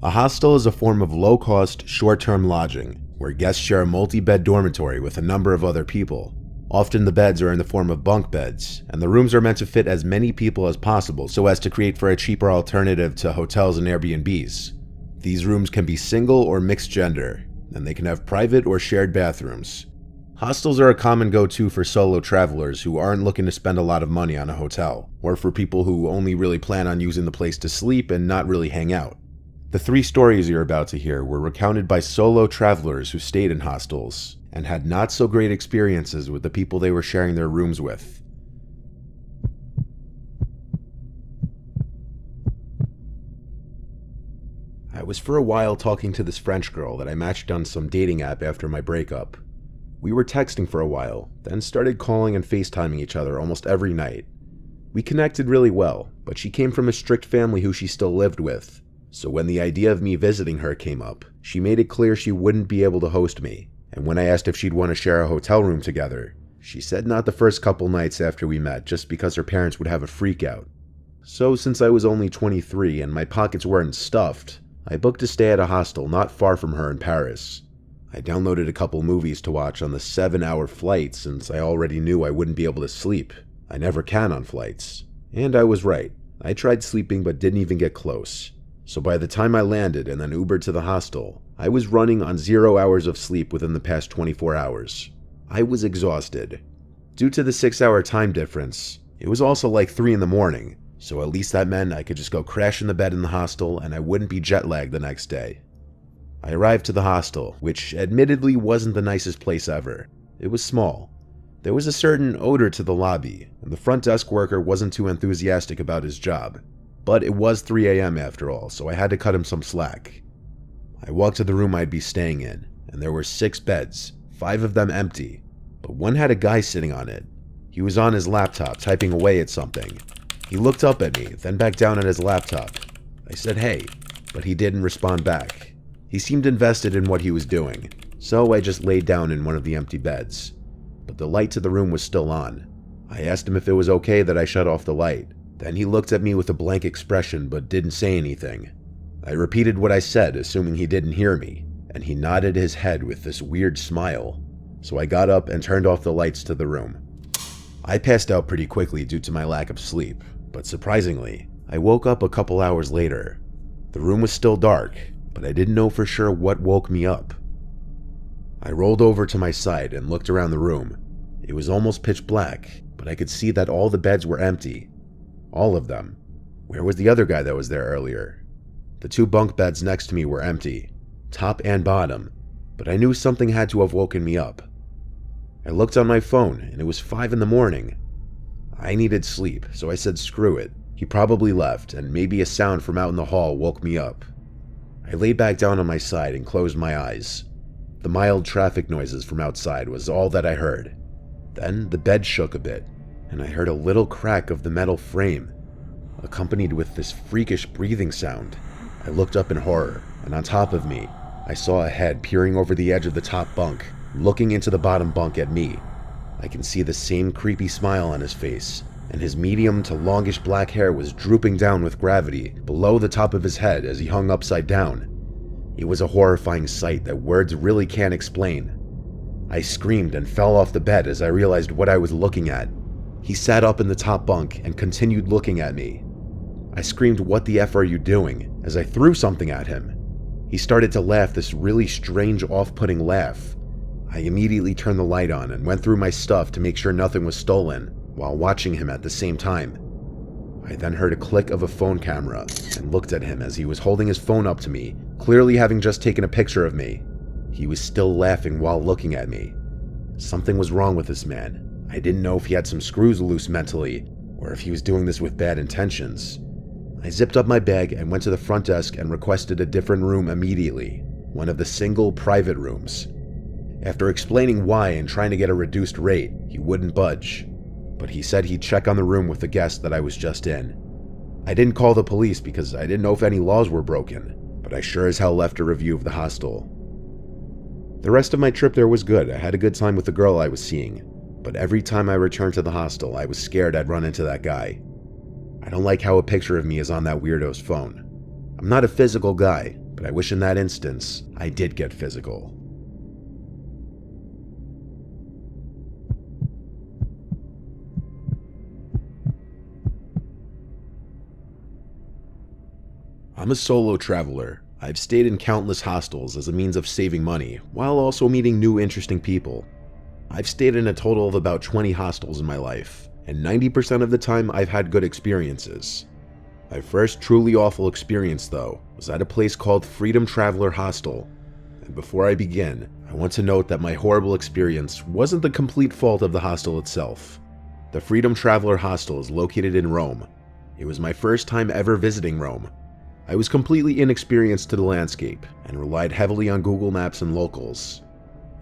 A hostel is a form of low-cost, short-term lodging, where guests share a multi-bed dormitory with a number of other people. Often the beds are in the form of bunk beds, and the rooms are meant to fit as many people as possible so as to create for a cheaper alternative to hotels and Airbnbs. These rooms can be single or mixed gender, and they can have private or shared bathrooms. Hostels are a common go-to for solo travelers who aren't looking to spend a lot of money on a hotel, or for people who only really plan on using the place to sleep and not really hang out. The 3 stories you're about to hear were recounted by solo travelers who stayed in hostels and had not so great experiences with the people they were sharing their rooms with. I was for a while talking to this French girl that I matched on some dating app after my breakup. We were texting for a while, then started calling and FaceTiming each other almost every night. We connected really well, but she came from a strict family who she still lived with. So when the idea of me visiting her came up, she made it clear she wouldn't be able to host me, and when I asked if she'd want to share a hotel room together, she said not the first couple nights after we met just because her parents would have a freak out. So since I was only 23 and my pockets weren't stuffed, I booked a stay at a hostel not far from her in Paris. I downloaded a couple movies to watch on the 7-hour flight since I already knew I wouldn't be able to sleep. I never can on flights. And I was right. I tried sleeping but didn't even get close. So by the time I landed and then Ubered to the hostel, I was running on 0 hours of sleep within the past 24 hours. I was exhausted. Due to the 6-hour time difference, it was also like 3 in the morning, so at least that meant I could just go crash in the bed in the hostel and I wouldn't be jet lagged the next day. I arrived to the hostel, which admittedly wasn't the nicest place ever. It was small. There was a certain odor to the lobby, and the front desk worker wasn't too enthusiastic about his job. But it was 3 a.m. after all, so I had to cut him some slack. I walked to the room I'd be staying in, and there were 6 beds, 5 of them empty, but one had a guy sitting on it. He was on his laptop, typing away at something. He looked up at me, then back down at his laptop. I said hey, but he didn't respond back. He seemed invested in what he was doing, so I just laid down in one of the empty beds. But the light to the room was still on. I asked him if it was okay that I shut off the light. Then he looked at me with a blank expression but didn't say anything. I repeated what I said, assuming he didn't hear me, and he nodded his head with this weird smile. So I got up and turned off the lights to the room. I passed out pretty quickly due to my lack of sleep, but surprisingly, I woke up a couple hours later. The room was still dark, but I didn't know for sure what woke me up. I rolled over to my side and looked around the room. It was almost pitch black, but I could see that all the beds were empty. All of them. Where was the other guy that was there earlier? The 2 bunk beds next to me were empty, top and bottom, but I knew something had to have woken me up. I looked on my phone, and it was 5 in the morning. I needed sleep, so I said screw it. He probably left, and maybe a sound from out in the hall woke me up. I lay back down on my side and closed my eyes. The mild traffic noises from outside was all that I heard. Then the bed shook a bit, and I heard a little crack of the metal frame, accompanied with this freakish breathing sound. I looked up in horror, and on top of me, I saw a head peering over the edge of the top bunk, looking into the bottom bunk at me. I can see the same creepy smile on his face, and his medium to longish black hair was drooping down with gravity below the top of his head as he hung upside down. It was a horrifying sight that words really can't explain. I screamed and fell off the bed as I realized what I was looking at. He sat up in the top bunk and continued looking at me. I screamed, "What the F are you doing?" as I threw something at him. He started to laugh, this really strange, off-putting laugh. I immediately turned the light on and went through my stuff to make sure nothing was stolen, while watching him at the same time. I then heard a click of a phone camera and looked at him as he was holding his phone up to me, clearly having just taken a picture of me. He was still laughing while looking at me. Something was wrong with this man. I didn't know if he had some screws loose mentally, or if he was doing this with bad intentions. I zipped up my bag and went to the front desk and requested a different room immediately, one of the single private rooms. After explaining why and trying to get a reduced rate, he wouldn't budge, but he said he'd check on the room with the guest that I was just in. I didn't call the police because I didn't know if any laws were broken, but I sure as hell left a review of the hostel. The rest of my trip there was good. I had a good time with the girl I was seeing, but every time I returned to the hostel, I was scared I'd run into that guy. I don't like how a picture of me is on that weirdo's phone. I'm not a physical guy, but I wish in that instance I did get physical. I'm a solo traveler. I've stayed in countless hostels as a means of saving money, while also meeting new interesting people. I've stayed in a total of about 20 hostels in my life, and 90% of the time I've had good experiences. My first truly awful experience, though, was at a place called Freedom Traveler Hostel. And before I begin, I want to note that my horrible experience wasn't the complete fault of the hostel itself. The Freedom Traveler Hostel is located in Rome. It was my first time ever visiting Rome. I was completely inexperienced to the landscape and relied heavily on Google Maps and locals.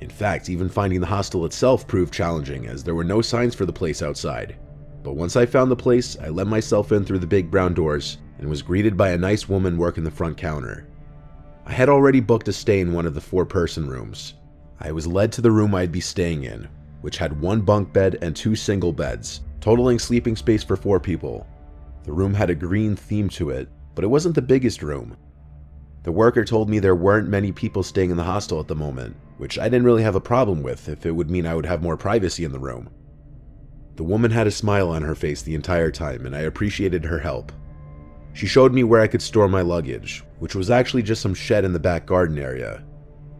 In fact, even finding the hostel itself proved challenging as there were no signs for the place outside. But once I found the place, I let myself in through the big brown doors and was greeted by a nice woman working the front counter. I had already booked a stay in one of the 4-person rooms. I was led to the room I'd be staying in, which had 1 bunk bed and 2 single beds, totaling sleeping space for 4 people. The room had a green theme to it, but it wasn't the biggest room. The worker told me there weren't many people staying in the hostel at the moment, which I didn't really have a problem with if it would mean I would have more privacy in the room. The woman had a smile on her face the entire time, and I appreciated her help. She showed me where I could store my luggage, which was actually just some shed in the back garden area.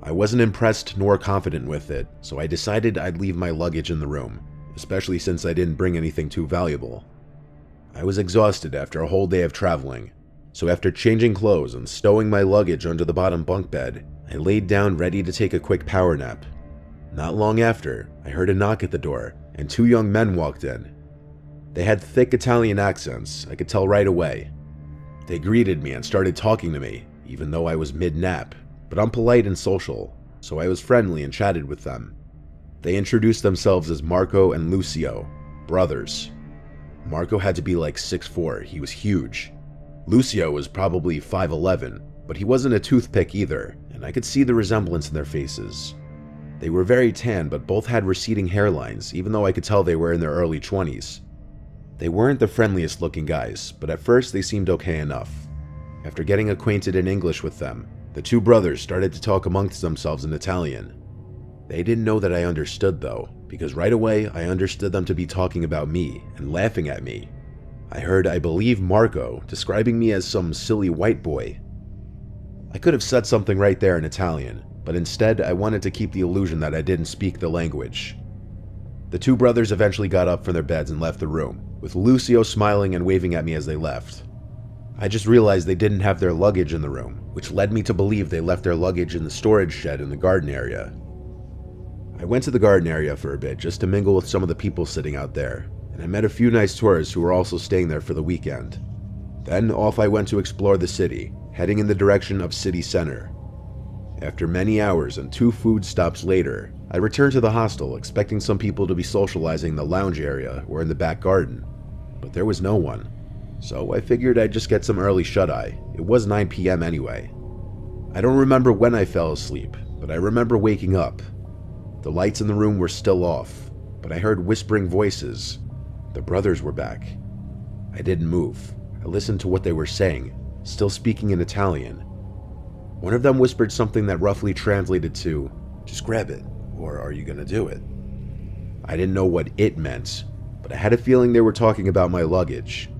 I wasn't impressed nor confident with it, so I decided I'd leave my luggage in the room, especially since I didn't bring anything too valuable. I was exhausted after a whole day of traveling, so after changing clothes and stowing my luggage under the bottom bunk bed, I laid down ready to take a quick power nap. Not long after, I heard a knock at the door, and 2 young men walked in. They had thick Italian accents, I could tell right away. They greeted me and started talking to me, even though I was mid-nap, but I'm polite and social, so I was friendly and chatted with them. They introduced themselves as Marco and Lucio, brothers. Marco had to be like 6'4", he was huge. Lucio was probably 5'11", but he wasn't a toothpick either, and I could see the resemblance in their faces. They were very tan, but both had receding hairlines, even though I could tell they were in their early 20s. They weren't the friendliest looking guys, but at first they seemed okay enough. After getting acquainted in English with them, the 2 brothers started to talk amongst themselves in Italian. They didn't know that I understood though, because right away I understood them to be talking about me and laughing at me. I heard, I believe, Marco describing me as some silly white boy. I could have said something right there in Italian, but instead I wanted to keep the illusion that I didn't speak the language. The 2 brothers eventually got up from their beds and left the room, with Lucio smiling and waving at me as they left. I just realized they didn't have their luggage in the room, which led me to believe they left their luggage in the storage shed in the garden area. I went to the garden area for a bit just to mingle with some of the people sitting out there, and I met a few nice tourists who were also staying there for the weekend. Then off I went to explore the city, heading in the direction of city center. After many hours and 2 food stops later, I returned to the hostel expecting some people to be socializing in the lounge area or in the back garden, but there was no one. So I figured I'd just get some early shut-eye. It was 9 p.m. anyway. I don't remember when I fell asleep, but I remember waking up. The lights in the room were still off, but I heard whispering voices. The brothers were back. I didn't move. I listened to what they were saying, still speaking in Italian. One of them whispered something that roughly translated to, "Just grab it, or are you gonna do it?" I didn't know what it meant, but I had a feeling they were talking about my luggage.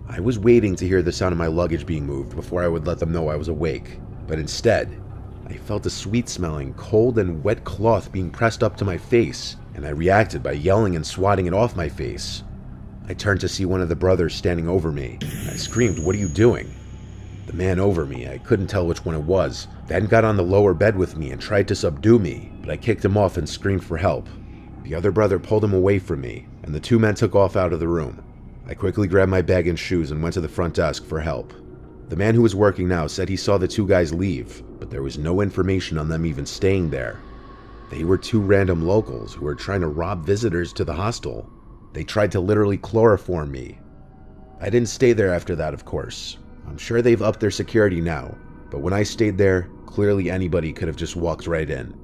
I was waiting to hear the sound of my luggage being moved before I would let them know I was awake, but instead, I felt a sweet-smelling, cold and wet cloth being pressed up to my face, and I reacted by yelling and swatting it off my face. I turned to see one of the brothers standing over me. I screamed, "What are you doing?" The man over me, I couldn't tell which one it was, then got on the lower bed with me and tried to subdue me, but I kicked him off and screamed for help. The other brother pulled him away from me, and the 2 men took off out of the room. I quickly grabbed my bag and shoes and went to the front desk for help. The man who was working now said he saw the 2 guys leave, but there was no information on them even staying there. They were 2 random locals who were trying to rob visitors to the hostel. They tried to literally chloroform me. I didn't stay there after that, of course. I'm sure they've upped their security now, but when I stayed there, clearly anybody could have just walked right in.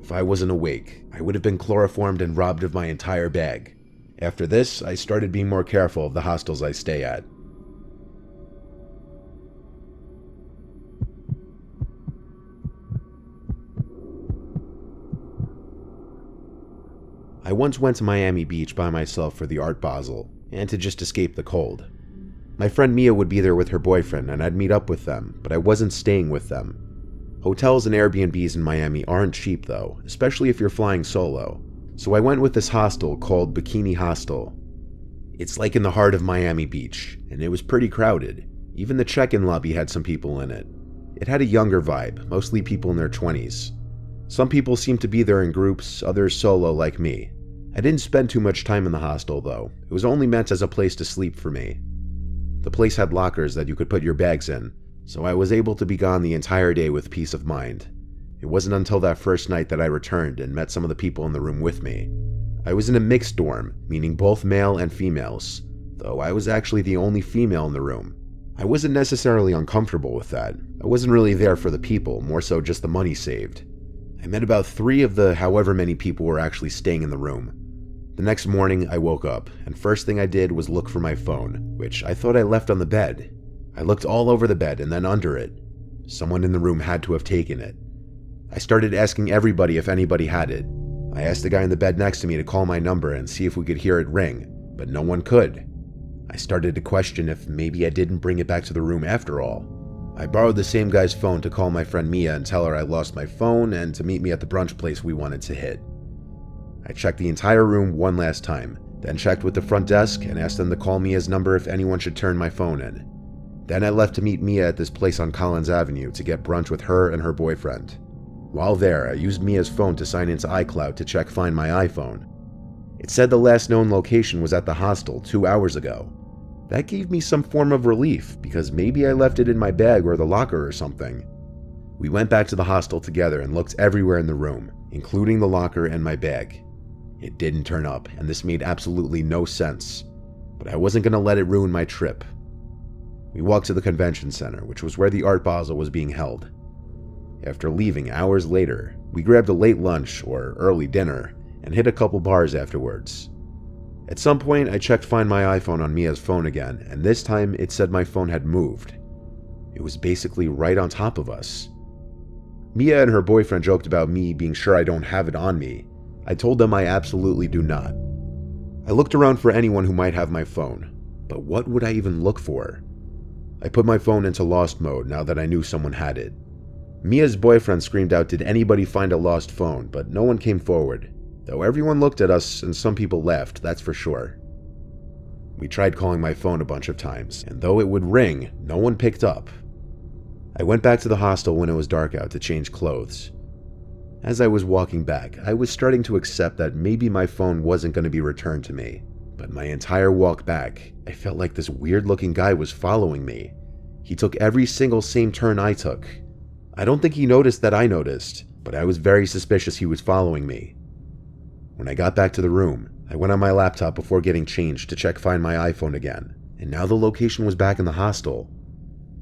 If I wasn't awake, I would have been chloroformed and robbed of my entire bag. After this, I started being more careful of the hostels I stay at. I once went to Miami Beach by myself for the Art Basel, and to just escape the cold. My friend Mia would be there with her boyfriend, and I'd meet up with them, but I wasn't staying with them. Hotels and Airbnbs in Miami aren't cheap though, especially if you're flying solo, so I went with this hostel called Bikini Hostel. It's like in the heart of Miami Beach, and it was pretty crowded. Even the check-in lobby had some people in it. It had a younger vibe, mostly people in their 20s. Some people seemed to be there in groups, others solo like me. I didn't spend too much time in the hostel though. It was only meant as a place to sleep for me. The place had lockers that you could put your bags in, so I was able to be gone the entire day with peace of mind. It wasn't until that first night that I returned and met some of the people in the room with me. I was in a mixed dorm, meaning both male and females, though I was actually the only female in the room. I wasn't necessarily uncomfortable with that. I wasn't really there for the people, more so just the money saved. I met about 3 of the however many people were actually staying in the room. The next morning, I woke up, and first thing I did was look for my phone, which I thought I left on the bed. I looked all over the bed and then under it. Someone in the room had to have taken it. I started asking everybody if anybody had it. I asked the guy in the bed next to me to call my number and see if we could hear it ring, but no one could. I started to question if maybe I didn't bring it back to the room after all. I borrowed the same guy's phone to call my friend Mia and tell her I lost my phone and to meet me at the brunch place we wanted to hit. I checked the entire room one last time, then checked with the front desk and asked them to call Mia's number if anyone should turn my phone in. Then I left to meet Mia at this place on Collins Avenue to get brunch with her and her boyfriend. While there, I used Mia's phone to sign into iCloud to check Find My iPhone. It said the last known location was at the hostel 2 hours ago. That gave me some form of relief, because maybe I left it in my bag or the locker or something. We went back to the hostel together and looked everywhere in the room, including the locker and my bag. It didn't turn up, and this made absolutely no sense, but I wasn't going to let it ruin my trip. We walked to the convention center, which was where the Art Basel was being held. After leaving hours later, we grabbed a late lunch or early dinner and hit a couple bars afterwards. At some point, I checked Find My iPhone on Mia's phone again, and this time it said my phone had moved. It was basically right on top of us. Mia and her boyfriend joked about me being sure I don't have it on me. I told them I absolutely do not. I looked around for anyone who might have my phone, but what would I even look for? I put my phone into lost mode now that I knew someone had it. Mia's boyfriend screamed out, "Did anybody find a lost phone?" But no one came forward, though everyone looked at us and some people laughed, that's for sure. We tried calling my phone a bunch of times, and though it would ring, no one picked up. I went back to the hostel when it was dark out to change clothes. As I was walking back, I was starting to accept that maybe my phone wasn't going to be returned to me, but my entire walk back, I felt like this weird-looking guy was following me. He took every single same turn I took. I don't think he noticed that I noticed, but I was very suspicious he was following me. When I got back to the room, I went on my laptop before getting changed to check Find My iPhone again, and now the location was back in the hostel.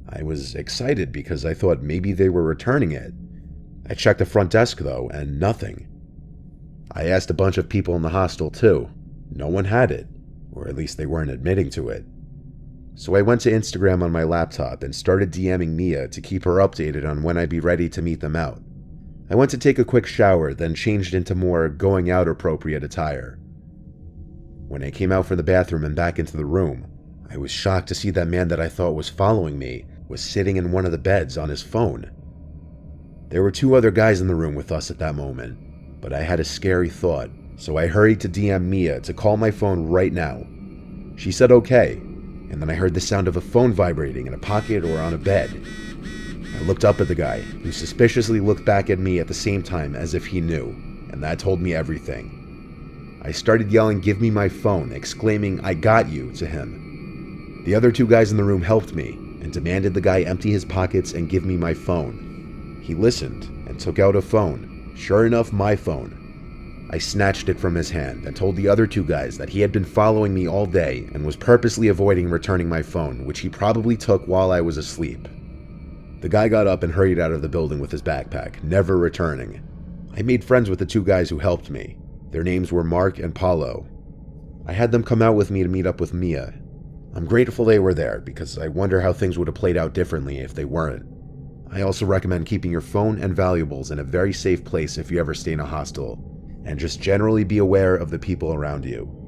I was excited because I thought maybe they were returning it. I checked the front desk though, and nothing. I asked a bunch of people in the hostel too. No one had it, or at least they weren't admitting to it. So I went to Instagram on my laptop and started DMing Mia to keep her updated on when I'd be ready to meet them out. I went to take a quick shower, then changed into more going out appropriate attire. When I came out from the bathroom and back into the room, I was shocked to see that man that I thought was following me was sitting in one of the beds on his phone. There were 2 other guys in the room with us at that moment, but I had a scary thought, so I hurried to DM Mia to call my phone right now. She said okay, and then I heard the sound of a phone vibrating in a pocket or on a bed. I looked up at the guy, who suspiciously looked back at me at the same time as if he knew, and that told me everything. I started yelling, "Give me my phone," exclaiming, "I got you," to him. The other 2 guys in the room helped me, and demanded the guy empty his pockets and give me my phone. He listened, and took out a phone, sure enough my phone. I snatched it from his hand and told the other 2 guys that he had been following me all day and was purposely avoiding returning my phone, which he probably took while I was asleep. The guy got up and hurried out of the building with his backpack, never returning. I made friends with the 2 guys who helped me. Their names were Mark and Paulo. I had them come out with me to meet up with Mia. I'm grateful they were there because I wonder how things would have played out differently if they weren't. I also recommend keeping your phone and valuables in a very safe place if you ever stay in a hostel, and just generally be aware of the people around you.